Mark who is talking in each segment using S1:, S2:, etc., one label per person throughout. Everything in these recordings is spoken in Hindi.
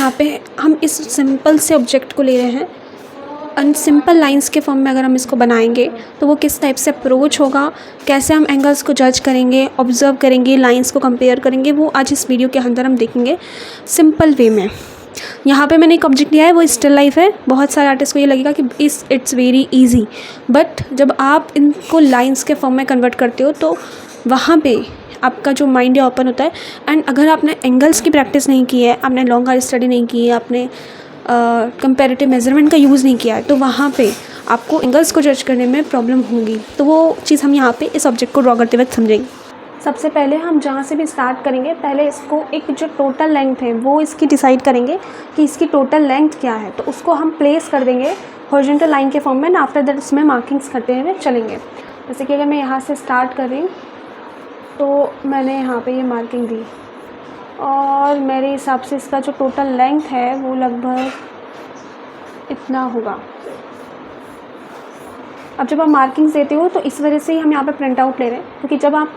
S1: यहाँ पे हम इस सिंपल से ऑब्जेक्ट को ले रहे हैं एंड सिंपल लाइंस के फॉर्म में अगर हम इसको बनाएंगे तो वो किस टाइप से अप्रोच होगा, कैसे हम एंगल्स को जज करेंगे, ऑब्जर्व करेंगे, लाइंस को कंपेयर करेंगे, वो आज इस वीडियो के अंदर हम देखेंगे सिंपल वे में। यहाँ पे मैंने एक ऑब्जेक्ट लिया है, वो स्टिल लाइफ है। बहुत सारे आर्टिस्ट को ये लगेगा कि इट्स वेरी इजी, बट जब आप इनको लाइंस के फॉर्म में कन्वर्ट करते हो तो वहाँ पे आपका जो माइंड है ओपन होता है। एंड अगर आपने एंगल्स की प्रैक्टिस नहीं की है, आपने लॉन्ग आर स्टडी नहीं की है, आपने कंपैरेटिव मेजरमेंट का यूज़ नहीं किया है, तो वहाँ पे आपको एंगल्स को जज करने में प्रॉब्लम होगी। तो वो चीज़ हम यहाँ पे इस ऑब्जेक्ट को ड्रॉ करते वक्त समझेंगे। सबसे पहले हम जहाँ से भी स्टार्ट करेंगे, पहले इसको एक जो टोटल लेंथ है वो इसकी डिसाइड करेंगे कि इसकी टोटल लेंथ क्या है। तो उसको हम प्लेस कर देंगे हॉरिजॉन्टल लाइन के फॉर्म में एंड आफ्टर दैट उसमें मार्किंग्स करते हुए चलेंगे। जैसे कि अगर मैं यहाँ से स्टार्ट कर रही हूँ तो मैंने यहाँ पे ये मार्किंग दी और मेरे हिसाब से इसका जो टोटल लेंथ है वो लगभग इतना होगा। अब जब आप मार्किंग्स देते हो तो इस वजह से ही हम यहाँ पे प्रिंट आउट ले रहे हैं, क्योंकि जब आप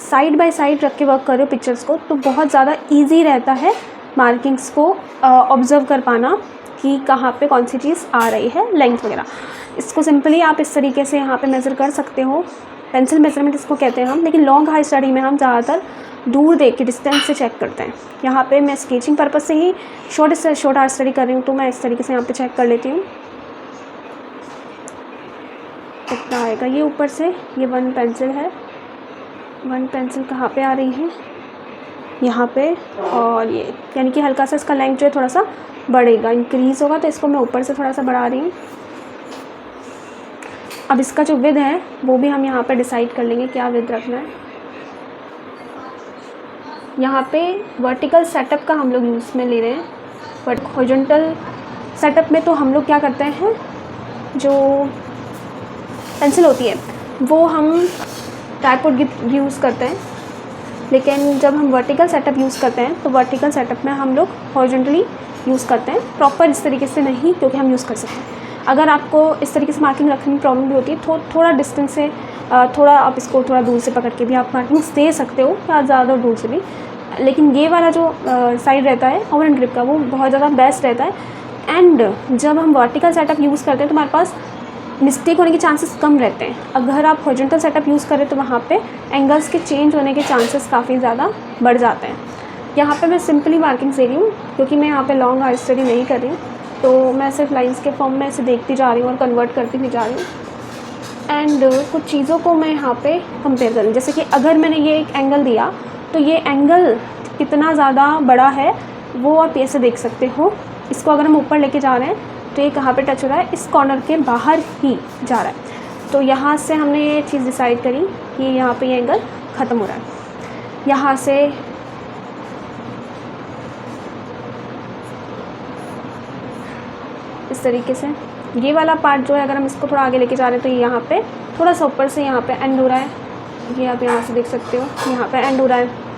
S1: साइड बाय साइड रख के वर्क कर रहे हो पिक्चर्स को तो बहुत ज़्यादा इजी रहता है मार्किंग्स को ऑब्ज़र्व कर पाना कि कहाँ पे कौन सी चीज़ आ रही है, लेंथ वगैरह। इसको सिंपली आप इस तरीके से यहाँ पे मेज़र कर सकते हो, पेंसिल मेजरमेंट इसको कहते हैं हम, लेकिन लॉन्ग हाई स्टडी में हम ज़्यादातर दूर देख के डिस्टेंस से चेक करते हैं। यहाँ पे मैं स्केचिंग पर्पज़ से ही शॉर्ट आर्ट स्टडी कर रही हूँ, तो मैं इस तरीके से यहाँ पे चेक कर लेती हूँ कितना आएगा। ये ऊपर से ये वन पेंसिल है, वन पेंसिल कहाँ पे आ रही है, यहाँ पे, और ये यानी कि हल्का सा इसका लेंथ जो है थोड़ा सा बढ़ेगा, इंक्रीज़ होगा, तो इसको मैं ऊपर से थोड़ा सा बढ़ा रही हूँ। अब इसका जो विड्थ है वो भी हम यहाँ पे डिसाइड कर लेंगे क्या विड्थ रखना है। यहाँ पे वर्टिकल सेटअप का हम लोग यूज़ में ले रहे हैं, बट हॉरिजॉन्टल सेटअप में तो हम लोग क्या करते हैं, जो पेंसिल होती है वो हम ट्राइपॉड यूज़ करते हैं, लेकिन जब हम वर्टिकल सेटअप यूज़ करते हैं तो वर्टिकल सेटअप में हम लोग हॉरिजॉन्टली यूज़ करते हैं, प्रॉपर इस तरीके से नहीं, क्योंकि हम यूज़ कर सकते हैं। अगर आपको इस तरीके से मार्किंग रखने में प्रॉब्लम भी होती है, थोड़ा डिस्टेंस से थोड़ा आप इसको थोड़ा दूर से पकड़ के भी आप मार्किंग्स दे सकते हो, या ज़्यादा दूर से भी, लेकिन ये वाला जो साइड रहता है ओवर एंड ग्रिप का वो बहुत ज़्यादा बेस्ट रहता है। एंड जब हम वर्टिकल सेटअप यूज़ करते हैं तो हमारे पास मिस्टेक होने के चांसेस कम रहते हैं। अगर आप हॉरिजॉन्टल सेटअप यूज़ करें तो वहाँ पे एंगल्स के चेंज होने के चांसेस काफ़ी ज़्यादा बढ़ जाते हैं। यहाँ पे मैं सिंपली मार्किंग्स दे रही हूँ, क्योंकि मैं यहाँ पे लॉन्ग हाई स्टडी नहीं कर रही हूँ, तो मैं सिर्फ लाइंस के फॉर्म में ऐसे देखती जा रही हूँ और कन्वर्ट करती भी जा रही हूँ। एंड कुछ चीज़ों को मैं यहाँ पे कंपेयर करूँ, जैसे कि अगर मैंने ये एक एंगल दिया तो ये एंगल कितना ज़्यादा बड़ा है वो आप ऐसे देख सकते हो। इसको अगर हम ऊपर लेके जा रहे हैं तो ये कहाँ पे टच हो रहा है, इस कॉर्नर के बाहर ही जा रहा है। तो यहाँ से हमने ये चीज़ डिसाइड करी कि यहाँ पे ये एंगल ख़त्म हो रहा है। यहाँ से इस तरीके से ये वाला पार्ट जो है, अगर हम इसको थोड़ा आगे लेके जा रहे हैं तो ये यहाँ पे थोड़ा सा ऊपर से यहाँ पे एंड हो रहा है। ये आप यहाँ से देख सकते हो, यहाँ पे एंड हो रहा है।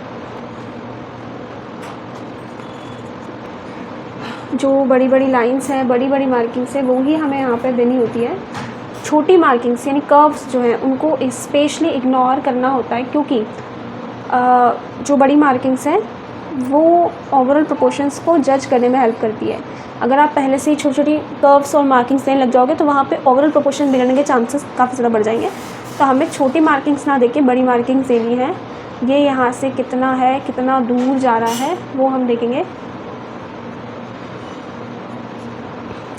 S1: जो बड़ी बड़ी लाइंस हैं, बड़ी बड़ी मार्किंग्स है, वो ही हमें यहाँ पे देनी होती है। छोटी मार्किंग्स यानी कर्व्स जो हैं उनको स्पेशली इग्नोर करना होता है, क्योंकि जो बड़ी मार्किंग्स हैं वो ओवरऑल प्रोपोर्शंस को जज करने में हेल्प करती है। अगर आप पहले से ही छोटी छोटी कर्व्स और मार्किंग्स देने लग जाओगे तो वहाँ पे ओवरऑल प्रोपोर्शन बिगड़ने के चांसेस काफ़ी ज़्यादा बढ़ जाएंगे। तो हमें छोटी मार्किंग्स ना देके बड़ी मार्किंग्स देनी है। ये यहाँ से कितना है, कितना दूर जा रहा है, वो हम देखेंगे।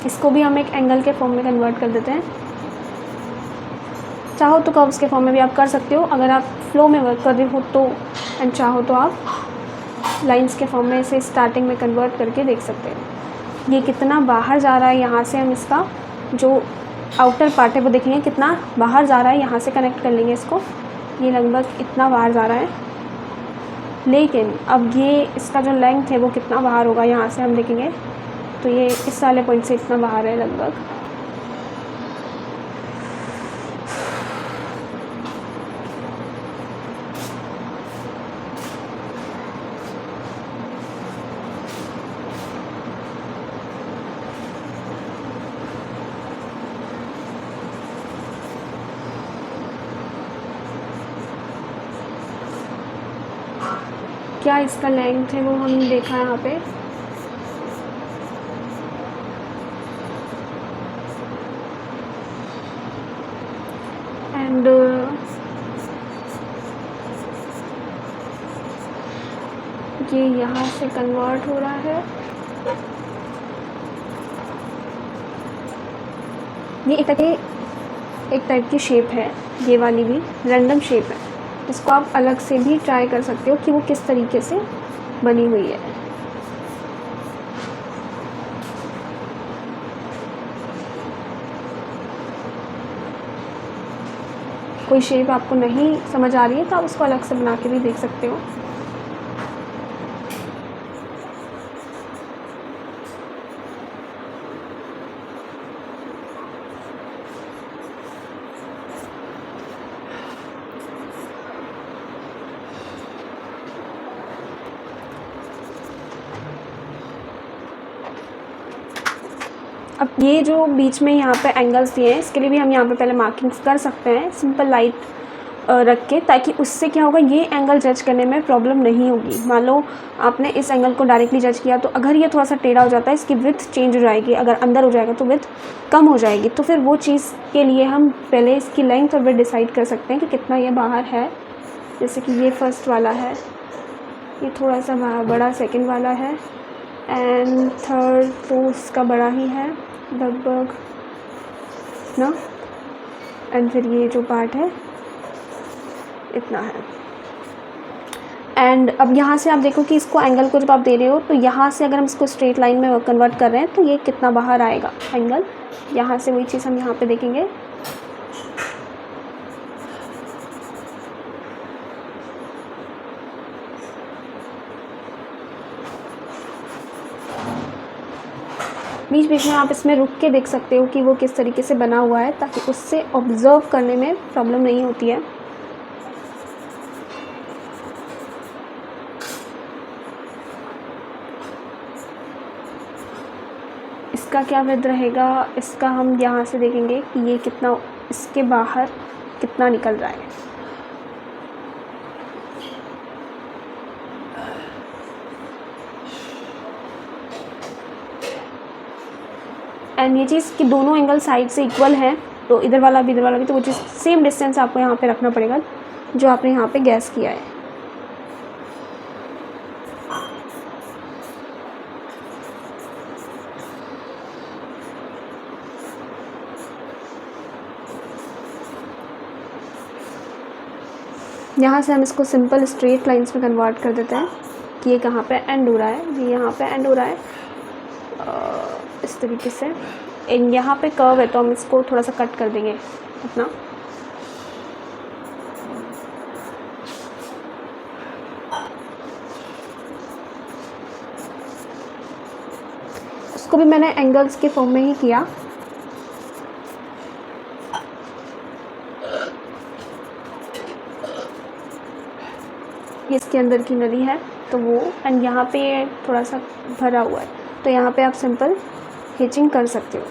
S1: इसको भी हम एक एंगल के फॉर्म में कन्वर्ट कर देते हैं। चाहो तो कर्व्स के फॉर्म में भी आप कर सकते हो, अगर आप फ्लो में वर्क कर रहे हो तो, एंड चाहो तो आप लाइंस के फॉर्म में इसे स्टार्टिंग में कन्वर्ट करके देख सकते हो। ये कितना बाहर जा रहा है, यहाँ से हम इसका जो आउटर पार्ट है वो देखेंगे कितना बाहर जा रहा है। यहाँ से कनेक्ट कर लेंगे इसको, ये लगभग इतना बाहर जा रहा है। लेकिन अब ये इसका जो लेंथ है वो कितना बाहर होगा, यहाँ से हम देखेंगे तो ये इस वाले पॉइंट से इतना बाहर है लगभग। क्या इसका लेंथ है वो हम देखा यहाँ पे, ये यहाँ से कन्वर्ट हो रहा है। ये एक टाइप की शेप है, ये वाली भी रैंडम शेप है। इसको आप अलग से भी ट्राई कर सकते हो कि वो किस तरीके से बनी हुई है। कोई शेप आपको नहीं समझ आ रही है तो आप उसको अलग से बना के भी देख सकते हो। अब ये जो बीच में यहाँ पे एंगल्स दिए हैं, इसके लिए भी हम यहाँ पे पहले मार्किंग्स कर सकते हैं सिंपल लाइट रख के, ताकि उससे क्या होगा, ये एंगल जज करने में प्रॉब्लम नहीं होगी। मान लो आपने इस एंगल को डायरेक्टली जज किया, तो अगर ये थोड़ा सा टेढ़ा हो जाता है, इसकी विड्थ चेंज हो जाएगी। अगर अंदर हो जाएगा तो विड्थ कम हो जाएगी। तो फिर वो चीज़ के लिए हम पहले इसकी लेंथ और विड्थ डिसाइड कर सकते हैं कि कितना ये बाहर है। जैसे कि ये फर्स्ट वाला है, ये थोड़ा सा बड़ा सेकेंड वाला है, एंड थर्ड तो उसका बड़ा ही है लगभग ना, एंड फिर ये जो पार्ट है इतना है। एंड अब यहाँ से आप देखो कि इसको एंगल को जब आप दे रहे हो, तो यहाँ से अगर हम इसको स्ट्रेट लाइन में कन्वर्ट कर रहे हैं तो ये कितना बाहर आएगा एंगल, यहाँ से वही चीज़ हम यहाँ पे देखेंगे। बीच बीच में आप इसमें रुक के देख सकते हो कि वो किस तरीके से बना हुआ है, ताकि उससे ऑब्ज़र्व करने में प्रॉब्लम नहीं होती है। इसका क्या विड्थ रहेगा, इसका हम यहाँ से देखेंगे कि ये कितना इसके बाहर कितना निकल रहा है। एंड ये चीज़ कि दोनों एंगल साइड से इक्वल है, तो इधर वाला भी तो वो चीज़ सेम डिस्टेंस आपको यहाँ पे रखना पड़ेगा जो आपने यहाँ पे गैस किया है। यहाँ से हम इसको सिंपल स्ट्रेट लाइंस में कन्वर्ट कर देते हैं कि ये कहाँ पे एंड हो रहा है, ये यहाँ पे एंड हो रहा है इस तरीके से। एंड यहाँ पे कर्व है तो हम इसको थोड़ा सा कट कर देंगे अपना। उसको भी मैंने एंगल्स के फॉर्म में ही किया। इसके अंदर की नली है तो वो, एंड यहाँ पे थोड़ा सा भरा हुआ है, तो यहाँ पे आप सिंपल हिचिंग कर सकते हो।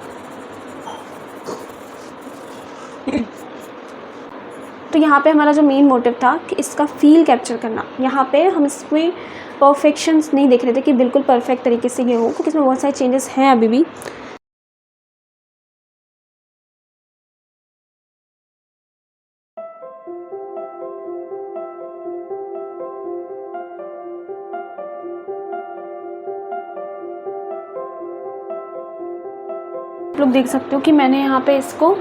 S1: तो यहाँ पे हमारा जो मेन मोटिव था कि इसका फील कैप्चर करना। यहाँ पे हम इसमें परफेक्शंस नहीं देख रहे थे कि बिल्कुल परफेक्ट तरीके से ये हो, क्योंकि इसमें बहुत सारे चेंजेस हैं अभी भी। आप लोग देख सकते हो कि मैंने यहाँ पे इसको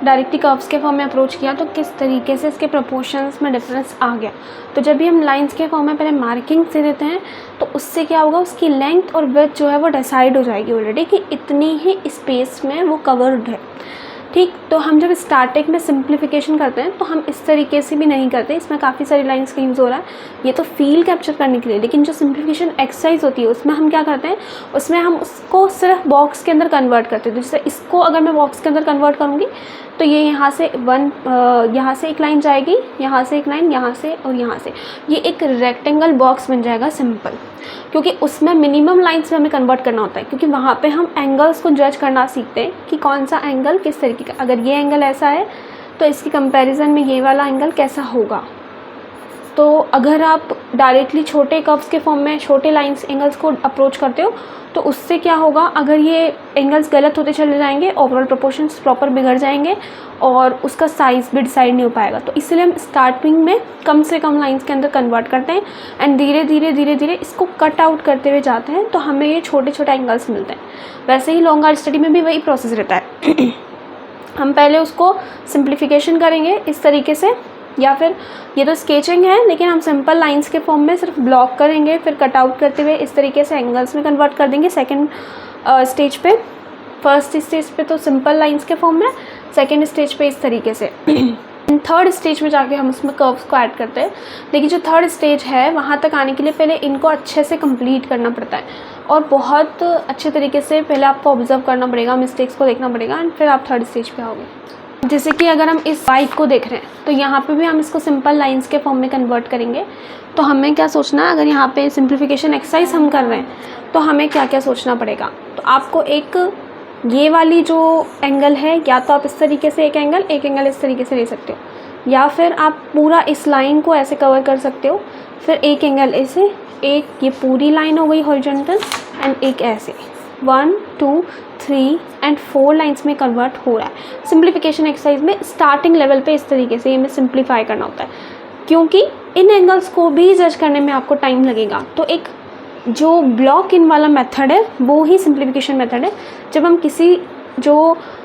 S1: डायरेक्टली कर्व्स के फॉर्म में अप्रोच किया, तो किस तरीके से इसके प्रोपोर्शंस में डिफरेंस आ गया। तो जब भी हम लाइंस के फॉर्म में पहले मार्किंग से देते हैं, तो उससे क्या होगा, उसकी लेंथ और विड्थ जो है वो डिसाइड हो जाएगी ऑलरेडी कि इतनी ही स्पेस में वो कवर्ड है। ठीक, तो हम जब स्टार्टिंग में सिंप्लीफिकेशन करते हैं तो हम इस तरीके से भी नहीं करते। इसमें काफ़ी सारी लाइंस का यूज़ हो रहा है, ये तो फील कैप्चर करने के लिए। लेकिन जो सिंप्लीफिकेशन एक्सरसाइज होती है उसमें हम क्या करते हैं, उसमें हम उसको सिर्फ बॉक्स के अंदर कन्वर्ट करते हैं। जैसे इसको अगर मैं बॉक्स के अंदर कन्वर्ट करूँगी तो ये यहाँ से यहाँ से एक लाइन जाएगी, यहाँ से एक लाइन, यहाँ से और यहाँ से, ये एक रेक्टेंगल बॉक्स बन जाएगा सिंपल। क्योंकि उसमें मिनिमम लाइंस में हमें कन्वर्ट करना होता है, क्योंकि वहाँ पे हम एंगल्स को जज करना सीखते हैं कि कौन सा एंगल किस तरीके का। अगर ये एंगल ऐसा है तो इसकी कंपैरिजन में ये वाला एंगल कैसा होगा, तो अगर आप डायरेक्टली छोटे कर्व्स के फॉर्म में छोटे लाइंस एंगल्स को अप्रोच करते हो तो उससे क्या होगा, अगर ये एंगल्स गलत होते चले जाएंगे, ओवरऑल प्रोपोर्शंस प्रॉपर बिगड़ जाएंगे और उसका साइज़ भी डिसाइड नहीं हो पाएगा। तो इसलिए हम स्टार्टिंग में कम से कम लाइंस के अंदर कन्वर्ट करते हैं एंड धीरे धीरे इसको कट आउट करते हुए जाते हैं, तो हमें ये छोटे छोटे एंगल्स मिलते हैं। वैसे ही लॉन्ग आर्ट स्टडी में भी वही प्रोसेस रहता है। हम पहले उसको सिंप्लीफिकेशन करेंगे इस तरीके से, या फिर ये तो स्केचिंग है लेकिन हम सिंपल लाइंस के फॉर्म में सिर्फ ब्लॉक करेंगे, फिर कट आउट करते हुए इस तरीके से एंगल्स में कन्वर्ट कर देंगे सेकंड स्टेज पे। फर्स्ट स्टेज पे तो सिंपल लाइंस के फॉर्म में, सेकंड स्टेज पे इस तरीके से। थर्ड स्टेज में जाके हम उसमें कर्व्स को ऐड करते हैं। लेकिन जो थर्ड स्टेज है वहाँ तक आने के लिए पहले इनको अच्छे से कंप्लीट करना पड़ता है और बहुत अच्छे तरीके से पहले आपको ऑब्जर्व करना पड़ेगा, मिस्टेक्स को देखना पड़ेगा एंड फिर आप थर्ड स्टेज पे आओगे। जैसे कि अगर हम इस बाइक को देख रहे हैं तो यहाँ पे भी हम इसको सिंपल लाइंस के फॉर्म में कन्वर्ट करेंगे। तो हमें क्या सोचना है, अगर यहाँ पे सिंप्लीफिकेशन एक्सरसाइज हम कर रहे हैं तो हमें क्या क्या सोचना पड़ेगा। तो आपको एक ये वाली जो एंगल है, या तो आप इस तरीके से एक एंगल इस तरीके से ले सकते हो, या फिर आप पूरा इस लाइन को ऐसे कवर कर सकते हो, फिर एक एंगल ऐसे, एक ये पूरी लाइन हो गई हॉरिजॉन्टल एंड एक ऐसे, 1 2 3 एंड 4 लाइंस में कन्वर्ट हो रहा है। सिंप्लीफिकेशन एक्सरसाइज में स्टार्टिंग लेवल पे इस तरीके से हमें सिंप्लीफाई करना होता है, क्योंकि इन एंगल्स को भी जज करने में आपको टाइम लगेगा। तो एक जो ब्लॉक इन वाला मेथड है वो ही सिंप्लीफिकेशन मेथड है। जब हम किसी जो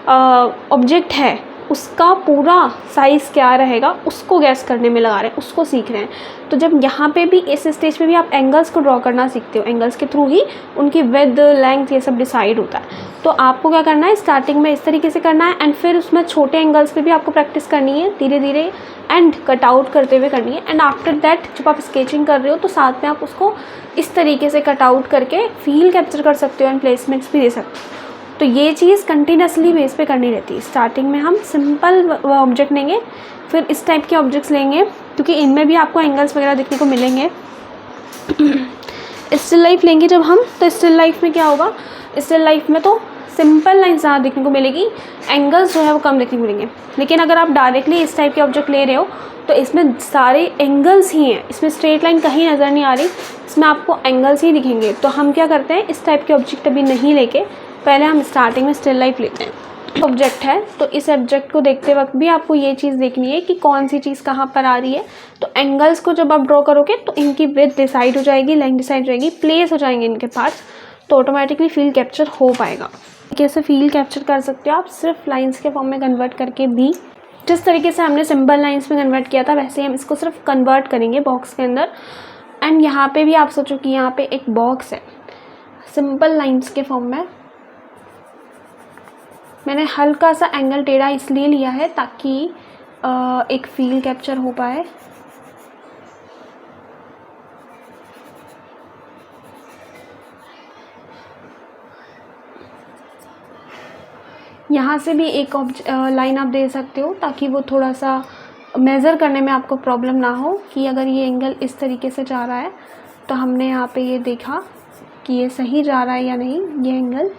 S1: ऑब्जेक्ट है उसका पूरा साइज़ क्या रहेगा उसको गैस करने में लगा रहे हैं, उसको सीख रहे हैं। तो जब यहाँ पे भी इस स्टेज पे भी आप एंगल्स को ड्रॉ करना सीखते हो, एंगल्स के थ्रू ही उनकी विड्थ लेंथ ये सब डिसाइड होता है। तो आपको क्या करना है, स्टार्टिंग में इस तरीके से करना है एंड फिर उसमें छोटे एंगल्स पे भी आपको प्रैक्टिस करनी है धीरे धीरे एंड कट आउट करते हुए करनी है। एंड आफ्टर दैट जब आप स्केचिंग कर रहे हो तो साथ में आप उसको इस तरीके से कट आउट करके फील कैप्चर कर सकते हो एंड प्लेसमेंट्स भी दे सकते हो। तो ये चीज़ कंटिन्यूसली बेस पे करनी रहती है। स्टार्टिंग में हम सिंपल ऑब्जेक्ट लेंगे, फिर इस टाइप के ऑब्जेक्ट्स लेंगे क्योंकि इनमें भी आपको एंगल्स वगैरह देखने को मिलेंगे। स्टिल लाइफ लेंगे जब हम, तो स्टिल लाइफ में क्या होगा, स्टिल लाइफ में तो सिंपल लाइन ज़्यादा देखने को मिलेगी, एंगल्स जो है वो कम देखने को मिलेंगे। लेकिन अगर आप डायरेक्टली इस टाइप के ऑब्जेक्ट ले रहे हो तो इसमें सारे एंगल्स ही हैं, इसमें स्ट्रेट लाइन कहीं नज़र नहीं आ रही, इसमें आपको एंगल्स ही दिखेंगे। तो हम क्या करते हैं, इस टाइप के ऑब्जेक्ट अभी नहीं लेके पहले हम स्टार्टिंग में स्टिल लाइफ लेते हैं। ऑब्जेक्ट है तो इस ऑब्जेक्ट को देखते वक्त भी आपको ये चीज़ देखनी है कि कौन सी चीज़ कहाँ पर आ रही है। तो एंगल्स को जब आप ड्रॉ करोगे तो इनकी विड्थ डिसाइड हो जाएगी, लेंथ डिसाइड हो जाएगी, प्लेस हो जाएंगे इनके पार्ट्स, तो ऑटोमेटिकली फील कैप्चर हो पाएगा। कैसे फील कैप्चर कर सकते हो आप, सिर्फ लाइंस के फॉर्म में कन्वर्ट करके भी। जिस तरीके से हमने सिंपल लाइंस में कन्वर्ट किया था वैसे ही हम इसको सिर्फ कन्वर्ट करेंगे बॉक्स के अंदर। एंड यहाँ पे भी आप सोचो कि यहाँ पे एक बॉक्स है सिंपल लाइंस के फॉर्म में। मैंने हल्का सा एंगल टेढ़ा इसलिए लिया है ताकि एक फील कैप्चर हो पाए। यहाँ से भी एक लाइन आप दे सकते हो ताकि वो थोड़ा सा मेज़र करने में आपको प्रॉब्लम ना हो कि अगर ये एंगल इस तरीके से जा रहा है तो हमने यहाँ पे ये देखा कि ये सही जा रहा है या नहीं ये एंगल।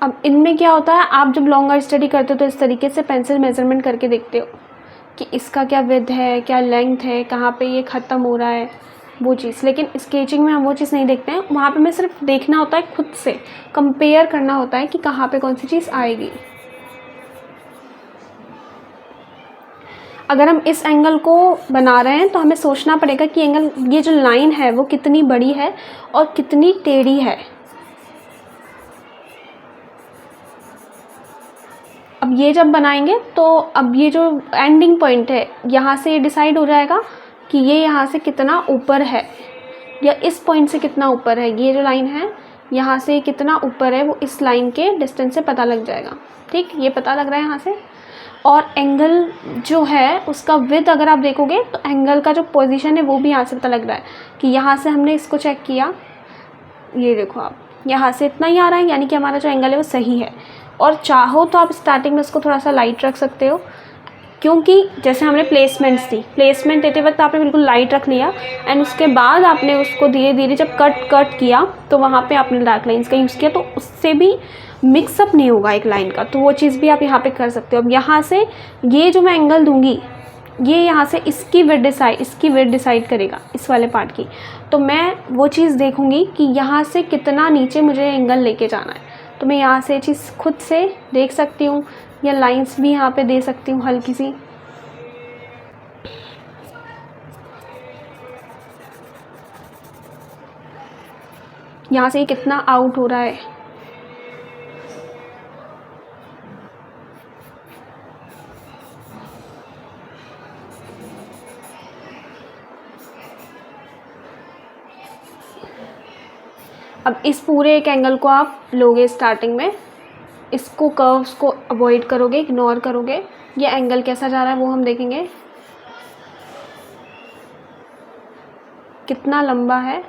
S1: अब इनमें क्या होता है, आप जब लॉन्ग आर्ट स्टडी करते हो तो इस तरीके से पेंसिल मेज़रमेंट करके देखते हो कि इसका क्या विड्थ है, क्या लेंथ है, कहाँ पे ये ख़त्म हो रहा है वो चीज़। लेकिन स्केचिंग में हम वो चीज़ नहीं देखते हैं, वहाँ पे हमें सिर्फ देखना होता है, खुद से कंपेयर करना होता है कि कहाँ पे कौन सी चीज़ आएगी। अगर हम इस एंगल को बना रहे हैं तो हमें सोचना पड़ेगा कि एंगल, ये जो लाइन है वो कितनी बड़ी है और कितनी टेढ़ी है। अब ये जब बनाएंगे तो अब ये जो एंडिंग पॉइंट है यहाँ से ये डिसाइड हो जाएगा कि ये यहाँ से कितना ऊपर है या इस पॉइंट से कितना ऊपर है। ये जो लाइन है यहाँ से कितना ऊपर है वो इस लाइन के डिस्टेंस से पता लग जाएगा। ठीक, ये पता लग रहा है यहाँ से। और एंगल जो है उसका विड्थ अगर आप देखोगे तो एंगल का जो पोजीशन है वो भी यहाँ से पता लग रहा है कि यहाँ से हमने इसको चेक किया, ये देखो आप यहाँ से इतना ही आ रहा है, यानी कि हमारा जो एंगल है वो सही है। और चाहो तो आप स्टार्टिंग में इसको थोड़ा सा लाइट रख सकते हो क्योंकि जैसे हमने प्लेसमेंट्स दी, प्लेसमेंट देते वक्त आपने बिल्कुल लाइट रख लिया एंड उसके बाद आपने उसको धीरे धीरे जब कट किया तो वहाँ पे आपने डार्क लाइंस का यूज़ किया, तो उससे भी मिक्सअप नहीं होगा एक लाइन का, तो वो चीज़ भी आप यहाँ पे कर सकते हो। अब यहाँ से ये जो मैं एंगल दूँगी, ये यहाँ से इसकी विड्थ डिसाइड करेगा इस वाले पार्ट की, तो मैं वो चीज़ देखूँगी कि यहाँ से कितना नीचे मुझे एंगल लेके जाना है। तो मैं यहाँ से चीज़ खुद से देख सकती हूँ या लाइंस भी यहाँ पे दे सकती हूँ हल्की सी। यहाँ से ये कितना आउट हो रहा है। अब इस पूरे एक एंगल को आप लोगे स्टार्टिंग में, इसको कर्व्स को अवॉइड करोगे, इग्नोर करोगे। ये एंगल कैसा जा रहा है वो हम देखेंगे, कितना लंबा है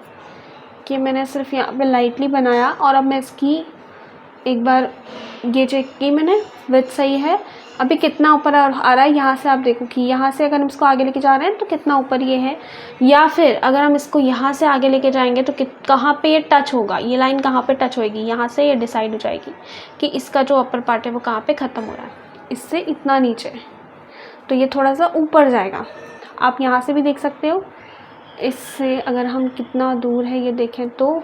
S1: कि मैंने सिर्फ यहाँ पे लाइटली बनाया। और अब मैं इसकी एक बार ये चेक की मैंने, विड्थ सही है। अभी कितना ऊपर आ रहा है, यहाँ से आप देखो कि यहाँ से अगर हम इसको आगे लेके जा रहे हैं तो कितना ऊपर ये है, या फिर अगर हम इसको यहाँ से आगे लेके जाएंगे तो कहाँ पे ये टच होगा, ये लाइन कहाँ पे टच होएगी, यहाँ से ये डिसाइड हो जाएगी कि इसका जो अपर पार्ट है वो कहाँ पे ख़त्म हो रहा है, इससे इतना नीचे, तो ये थोड़ा सा ऊपर जाएगा। आप यहाँ से भी देख सकते हो, इससे अगर हम कितना दूर है ये देखें तो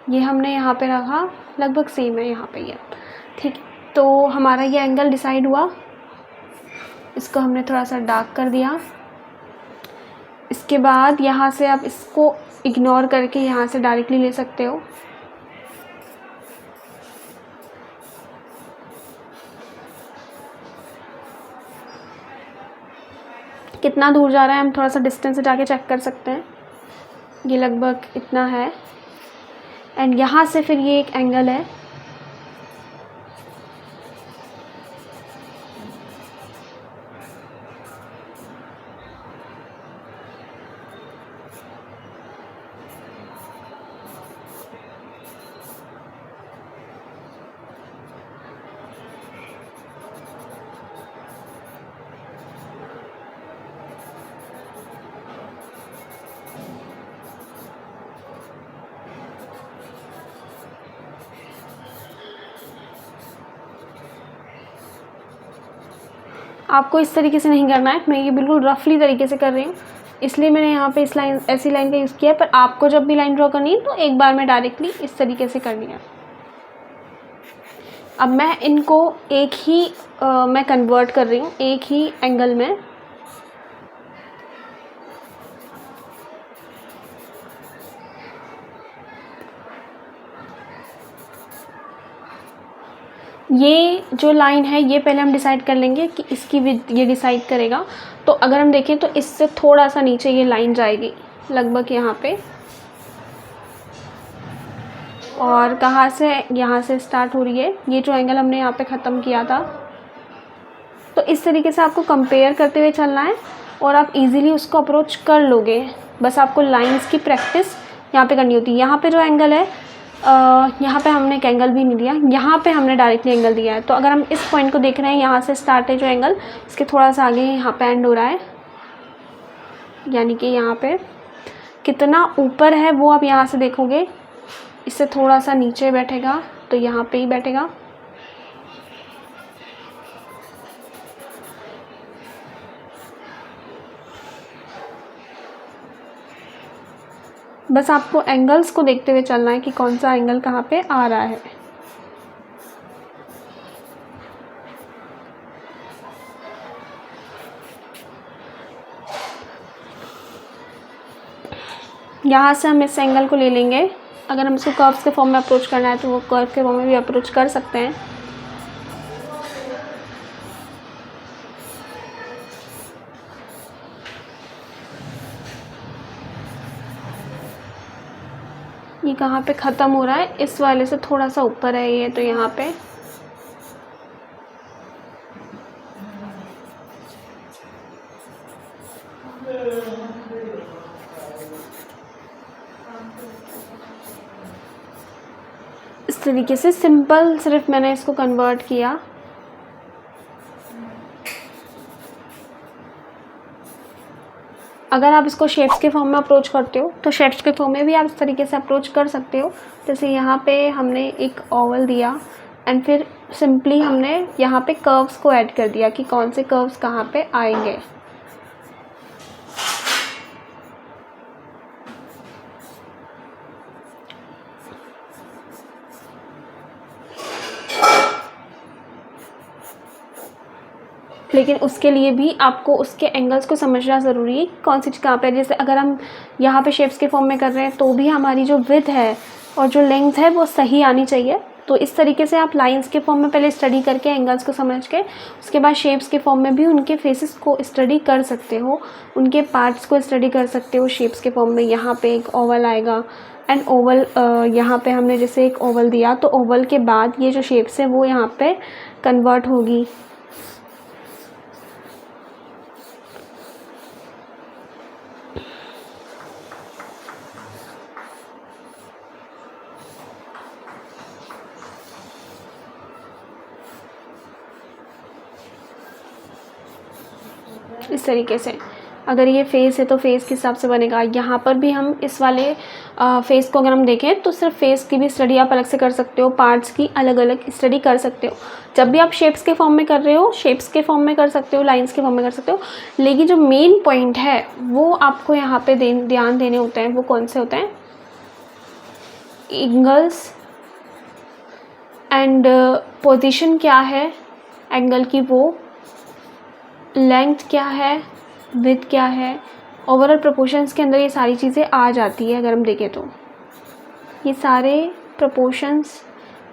S1: ये हमने यहाँ पे रखा, लगभग सेम है यहाँ पे ये, ठीक। तो हमारा ये एंगल डिसाइड हुआ, इसको हमने थोड़ा सा डार्क कर दिया। इसके बाद यहाँ से आप इसको इग्नोर करके यहाँ से डायरेक्टली ले सकते हो। कितना दूर जा रहा है हम थोड़ा सा डिस्टेंस से जाके चेक कर सकते हैं, ये लगभग इतना है। एंड यहाँ से फिर ये एक एंगल है, आपको इस तरीके से नहीं करना है, मैं ये बिल्कुल रफली तरीके से कर रही हूँ, इसलिए मैंने यहाँ पे इस लाइन, ऐसी लाइन का यूज़ किया है। पर आपको जब भी लाइन ड्रॉ करनी है तो एक बार में डायरेक्टली इस तरीके से करनी है। अब मैं इनको एक ही मैं कन्वर्ट कर रही हूँ एक ही एंगल में। ये जो लाइन है ये पहले हम डिसाइड कर लेंगे कि इसकी विड्थ ये डिसाइड करेगा। तो अगर हम देखें तो इससे थोड़ा सा नीचे ये लाइन जाएगी लगभग यहाँ पे, और कहाँ से, यहाँ से स्टार्ट हो रही है, ये जो एंगल हमने यहाँ पे ख़त्म किया था। तो इस तरीके से आपको कंपेयर करते हुए चलना है और आप इजीली उसको अप्रोच कर लोगे। बस आपको लाइंस की प्रैक्टिस यहाँ पे करनी होती है। यहाँ पे जो एंगल है, यहाँ पे हमने एक एंगल भी नहीं दिया, यहाँ पे हमने डायरेक्टली एंगल दिया है। तो अगर हम इस पॉइंट को देख रहे हैं, यहाँ से स्टार्ट है जो एंगल, इसके थोड़ा सा आगे यहाँ पे एंड हो रहा है, यानी कि यहाँ पे कितना ऊपर है वो आप यहाँ से देखोगे। इससे थोड़ा सा नीचे बैठेगा तो यहाँ पे ही बैठेगा। बस आपको एंगल्स को देखते हुए चलना है कि कौन सा एंगल कहाँ पे आ रहा है। यहाँ से हम इस एंगल को ले लेंगे। अगर हम इसको कर्व्स के फॉर्म में अप्रोच करना है तो वो कर्व के फॉर्म में भी अप्रोच कर सकते हैं। ये कहाँ पे ख़त्म हो रहा है, इस वाले से थोड़ा सा ऊपर है ये, तो यहाँ पे इस तरीके से सिंपल सिर्फ मैंने इसको कन्वर्ट किया। अगर आप इसको शेप्स के फॉर्म में अप्रोच करते हो तो शेप्स के फॉर्म में भी आप इस तरीके से अप्रोच कर सकते हो। जैसे यहाँ पे हमने एक ओवल दिया एंड फिर सिंपली हमने यहाँ पे कर्व्स को ऐड कर दिया कि कौन से कर्व्स कहाँ पे आएंगे। लेकिन उसके लिए भी आपको उसके एंगल्स को समझना ज़रूरी है, कौन सी चीज़ कहाँ पे है। जैसे अगर हम यहाँ पे शेप्स के फॉर्म में कर रहे हैं तो भी हमारी जो विड्थ है और जो लेंथ है वो सही आनी चाहिए। तो इस तरीके से आप लाइंस के फॉर्म में पहले स्टडी करके एंगल्स को समझ के उसके बाद शेप्स के फॉर्म में भी उनके फेसेस को स्टडी कर सकते हो, उनके पार्ट्स को स्टडी कर सकते हो। शेप्स के फॉर्म में यहाँ पे एक ओवल आएगा एंड ओवल यहाँ पे हमने जैसे एक ओवल दिया तो ओवल के बाद ये जो शेप्स है वो यहाँ पे कन्वर्ट होगी। इस तरीके से अगर ये फेस है तो फेस के हिसाब से बनेगा। यहाँ पर भी हम इस वाले फेस को अगर हम देखें तो सिर्फ फेस की भी स्टडी आप अलग से कर सकते हो, पार्ट्स की अलग अलग स्टडी कर सकते हो। जब भी आप शेप्स के फॉर्म में कर रहे हो शेप्स के फॉर्म में कर सकते हो, लाइंस के फॉर्म में कर सकते हो, लेकिन जो मेन पॉइंट है वो आपको यहाँ पे ध्यान देने होते हैं। वो कौन से होते हैं? एंगल्स एंड पोजीशन क्या है एंगल की, वो लेंथ क्या है, विड्थ क्या है, ओवरऑल प्रोपोर्शंस के अंदर ये सारी चीज़ें आ जाती है। अगर हम देखें तो ये सारे प्रोपोर्शंस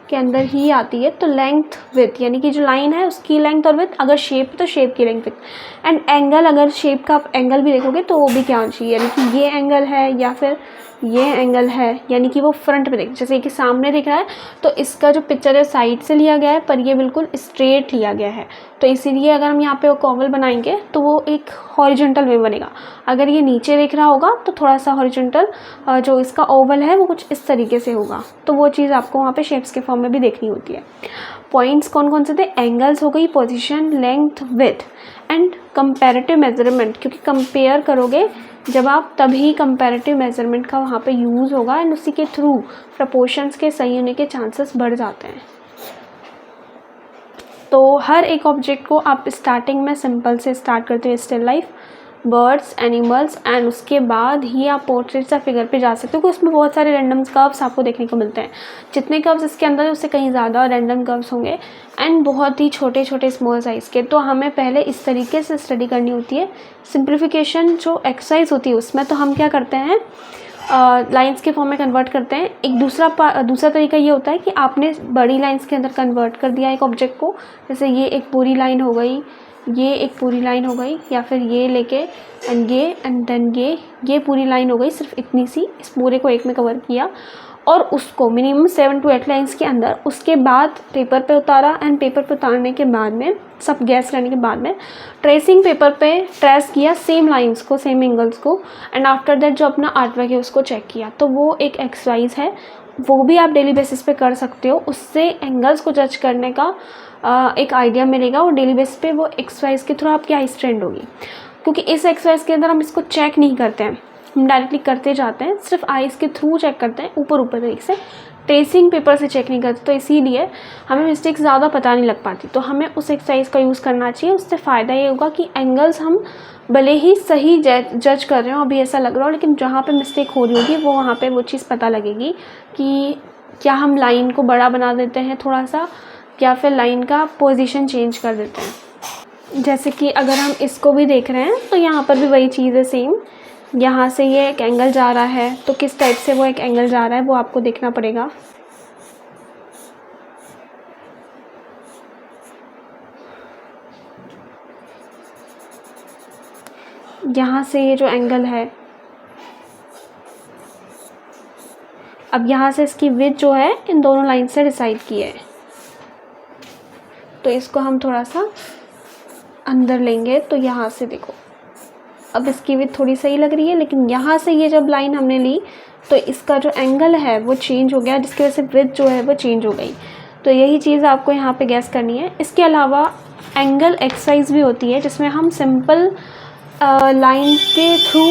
S1: के अंदर ही आती है। तो लेंथ विड्थ यानी कि जो लाइन है उसकी लेंथ और विड्थ, अगर शेप तो शेप की लेंथ विड्थ एंड एंगल, अगर शेप का आप एंगल भी देखोगे तो वो भी क्या होना चाहिए, यानी कि ये एंगल है या फिर ये एंगल है, यानी कि वो फ्रंट पे देख, जैसे कि सामने दिख रहा है तो इसका जो पिक्चर है साइड से लिया गया है पर ये बिल्कुल स्ट्रेट लिया गया है। तो इसीलिए अगर हम यहाँ पे एक ओवल बनाएंगे तो वो एक हॉरिजॉन्टल वे बनेगा। अगर ये नीचे दिख रहा होगा तो थोड़ा सा हॉरिजॉन्टल जो इसका ओवल है वो कुछ इस तरीके से होगा। तो वो चीज़ आपको वहाँ पे शेप्स के फॉर्म में भी देखनी होती है। पॉइंट्स कौन कौन से थे? एंगल्स हो गई, position, length, width and comparative measurement, क्योंकि कंपेयर करोगे जब आप तभी कंपैरेटिव मेजरमेंट का वहाँ पे यूज़ होगा एंड उसी के थ्रू प्रोपोर्शंस के सही होने के चांसेस बढ़ जाते हैं। तो हर एक ऑब्जेक्ट को आप स्टार्टिंग में सिंपल से स्टार्ट करते हो, still life, birds, animals and उसके बाद ही आप पोर्ट्रेट्स या फिगर पे जा सकते हो। क्योंकि उसमें बहुत सारे रैंडम कर्व्स आपको देखने को मिलते हैं। जितने कर्व्स इसके अंदर है उससे कहीं ज़्यादा रैंडम कर्व्स होंगे एंड बहुत ही छोटे छोटे स्मॉल साइज़ के। तो हमें पहले इस तरीके से स्टडी करनी होती है। सिंप्लीफिकेशन जो एक्सरसाइज होती है उसमें तो हम क्या करते हैं, लाइंस के फॉर्म में कन्वर्ट करते हैं। एक दूसरा तरीका ये होता है कि आपने बड़ी लाइंस के अंदर कन्वर्ट कर दिया एक ऑब्जेक्ट को। जैसे ये एक पूरी लाइन हो गई, ये एक पूरी लाइन हो गई, या फिर ये लेके एंड देन ये पूरी लाइन हो गई, सिर्फ इतनी सी, इस पूरे को एक में कवर किया और उसको मिनिमम 7 to 8 लाइंस के अंदर उसके बाद पेपर पे उतारा एंड पेपर पे उतारने के बाद में सब गैस करने के बाद में ट्रेसिंग पेपर पे ट्रेस किया सेम लाइंस को, सेम एंगल्स को एंड आफ्टर दैट जो अपना आर्टवर्क है उसको चेक किया। तो वो एक एक्सरसाइज है, वो भी आप डेली बेसिस पे कर सकते हो। उससे एंगल्स को जज करने का एक आइडिया मिलेगा और डेली बेसिस पे वो एक्सरसाइज के थ्रू आपकी आई स्ट्रेंथ होगी। क्योंकि इस एक्सरसाइज के अंदर हम इसको चेक नहीं करते हैं, हम डायरेक्टली करते जाते हैं, सिर्फ आइज़ के थ्रू चेक करते हैं, ऊपर तरीके से ट्रेसिंग पेपर से चेक नहीं करते। तो इसीलिए हमें मिस्टेक्स ज़्यादा पता नहीं लग पाती। तो हमें उस एक्सरसाइज का यूज़ करना चाहिए। उससे फ़ायदा ये होगा कि एंगल्स हम भले ही सही जज कर रहे हो, अभी ऐसा लग रहा हो, लेकिन जहाँ पे मिस्टेक हो रही होगी वो वहाँ पे वो चीज़ पता लगेगी कि क्या हम लाइन को बड़ा बना देते हैं थोड़ा सा, या फिर लाइन का पोजीशन चेंज कर देते हैं। जैसे कि अगर हम इसको भी देख रहे हैं तो यहाँ पर भी वही चीज़ है सेम। यहाँ से ये एक एंगल जा रहा है तो किस टाइप से वो एक एंगल जा रहा है वो आपको देखना पड़ेगा। यहाँ से ये जो एंगल है, अब यहाँ से इसकी विड्थ जो है इन दोनों लाइन से डिसाइड की है। तो इसको हम थोड़ा सा अंदर लेंगे तो यहाँ से देखो, अब इसकी विड्थ थोड़ी सही लग रही है, लेकिन यहाँ से ये जब लाइन हमने ली तो इसका जो एंगल है वो चेंज हो गया, जिसकी वजह से विड्थ जो है वो चेंज हो गई। तो यही चीज़ आपको यहाँ पे गैस करनी है। इसके अलावा एंगल एक्सरसाइज भी होती है जिसमें हम सिंपल लाइन के थ्रू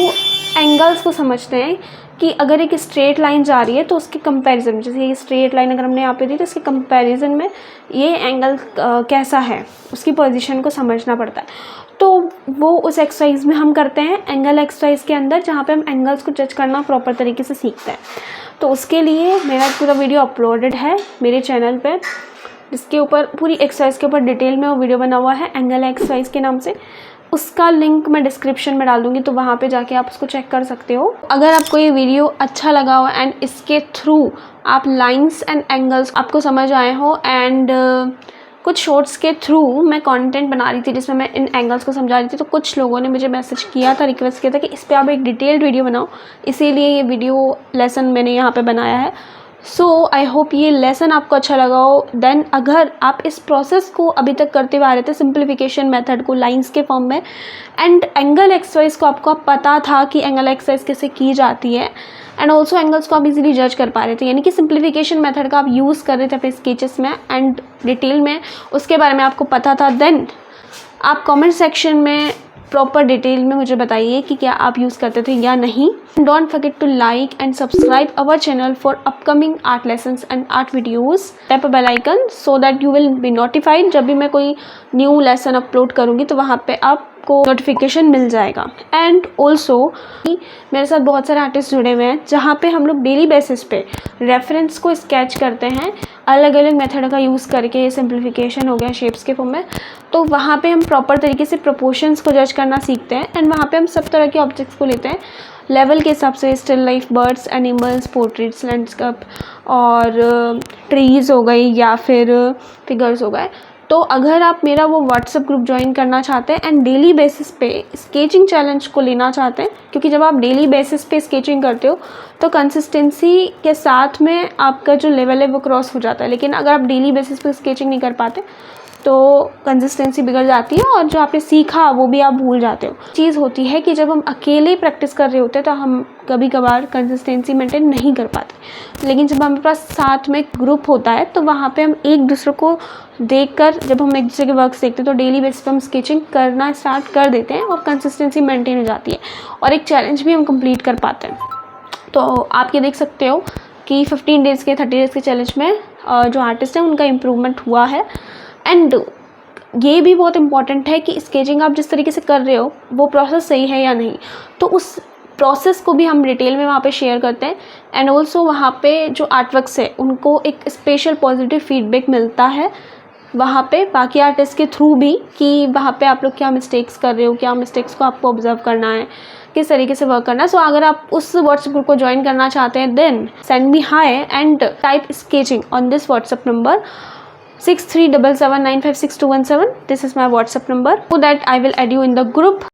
S1: एंगल्स को समझते हैं कि अगर एक स्ट्रेट लाइन जा रही है तो उसके कंपैरिजन, जैसे ये स्ट्रेट लाइन अगर हमने यहाँ पे दी तो इसके कंपैरिजन में ये एंगल कैसा है, उसकी पोजीशन को समझना पड़ता है। तो वो उस एक्सरसाइज में हम करते हैं एंगल एक्सरसाइज के अंदर, जहाँ पे हम एंगल्स को जज करना प्रॉपर तरीके से सीखते हैं। तो उसके लिए मेरा पूरा वीडियो अपलोडेड है मेरे चैनल पे, जिसके ऊपर पूरी एक्सरसाइज के ऊपर डिटेल में वो वीडियो बना हुआ है एंगल एक्सरसाइज के नाम से। उसका लिंक मैं डिस्क्रिप्शन में डाल दूँगी, तो वहाँ पे जाके आप उसको चेक कर सकते हो। अगर आपको ये वीडियो अच्छा लगा हो एंड इसके थ्रू आप लाइंस एंड एंगल्स आपको समझ आए हो, एंड कुछ शॉर्ट्स के थ्रू मैं कंटेंट बना रही थी जिसमें मैं इन एंगल्स को समझा रही थी, तो कुछ लोगों ने मुझे मैसेज किया था, रिक्वेस्ट किया था कि इस पर आप एक डिटेल्ड वीडियो बनाओ, इसीलिए ये वीडियो लेसन मैंने यहाँ पे बनाया है। सो आई होप ये लेसन आपको अच्छा लगा हो। देन अगर आप इस प्रोसेस को अभी तक करते हुए आ रहे थे, सिंप्लीफिकेशन मेथड को लाइंस के फॉर्म में, एंड एंगल एक्सरसाइज को आपको पता था कि एंगल एक्सरसाइज कैसे की जाती है, एंड ऑल्सो एंगल्स को आप इजीली जज कर पा रहे थे, यानी कि सिंप्लीफिकेशन मेथड का आप यूज़ कर रहे थे अपने स्केचेस में एंड डिटेल में उसके बारे में आपको पता था, देन आप कमेंट सेक्शन में प्रॉपर डिटेल में मुझे बताइए कि क्या आप यूज़ करते थे या नहीं। Don't forget to like and subscribe our channel for upcoming art lessons and art videos. Tap bell icon so that you will be notified जब भी मैं कोई न्यू लेसन अपलोड करूँगी, तो वहाँ पे आपको नोटिफिकेशन मिल जाएगा। एंड ऑल्सो मेरे साथ बहुत सारे आर्टिस्ट जुड़े हुए हैं, जहाँ पे हम लोग डेली बेसिस पे रेफरेंस को स्केच करते हैं अलग अलग मेथड का यूज़ करके। सिंप्लीफिकेशन हो गया शेप्स के फॉर्म में, तो वहाँ पे हम प्रॉपर तरीके से प्रोपोर्शंस को जज करना सीखते हैं, एंड वहाँ पे हम सब तरह के ऑब्जेक्ट्स को लेते हैं लेवल के हिसाब से, still life, birds, animals, portraits, landscape और ट्रीज़ हो गई या फिर फिगर्स हो गए। तो अगर आप मेरा वो व्हाट्सएप ग्रुप ज्वाइन करना चाहते हैं एंड डेली बेसिस पे स्केचिंग चैलेंज को लेना चाहते हैं, क्योंकि जब आप डेली बेसिस पे स्केचिंग करते हो तो कंसिस्टेंसी के साथ में आपका जो लेवल है वो क्रॉस हो जाता है, लेकिन अगर आप डेली बेसिस पे स्केचिंग नहीं कर पाते तो कंसिस्टेंसी बिगड़ जाती है और जो आपने सीखा वो भी आप भूल जाते हो। चीज़ होती है कि जब हम अकेले प्रैक्टिस कर रहे होते हैं तो हम कभी कभार कंसिस्टेंसी मेंटेन नहीं कर पाते, लेकिन जब हमारे पास साथ में ग्रुप होता है तो वहाँ पे हम एक दूसरे को देखकर, जब हम एक दूसरे के वर्क्स देखते हैं तो डेली बेसिस पे हम स्केचिंग करना स्टार्ट कर देते हैं और कंसिस्टेंसी मेंटेन हो जाती है और एक चैलेंज भी हम कंप्लीट कर पाते हैं। तो आप ये देख सकते हो कि 15 डेज़ के 30 डेज़ के चैलेंज में जो आर्टिस्ट हैं उनका इम्प्रूवमेंट हुआ है। एंड ये भी बहुत इंपॉर्टेंट है कि स्केचिंग आप जिस तरीके से कर रहे हो वो प्रोसेस सही है या नहीं, तो उस प्रोसेस को भी हम डिटेल में वहाँ पे शेयर करते हैं। एंड ऑल्सो वहाँ पे जो आर्टवर्क्स है उनको एक स्पेशल पॉजिटिव फीडबैक मिलता है वहाँ पे बाकी आर्टिस्ट के थ्रू भी, कि वहाँ पे आप लोग क्या मिस्टेक्स कर रहे हो, क्या मिस्टेक्स को आपको ऑब्जर्व करना है, किस तरीके से वर्क करना है। सो अगर आप उस व्हाट्सएप ग्रुप को ज्वाइन करना चाहते हैं, then send me hi and type sketching on this WhatsApp number 6377956217. This is my WhatsApp number, so that I will add you in the group.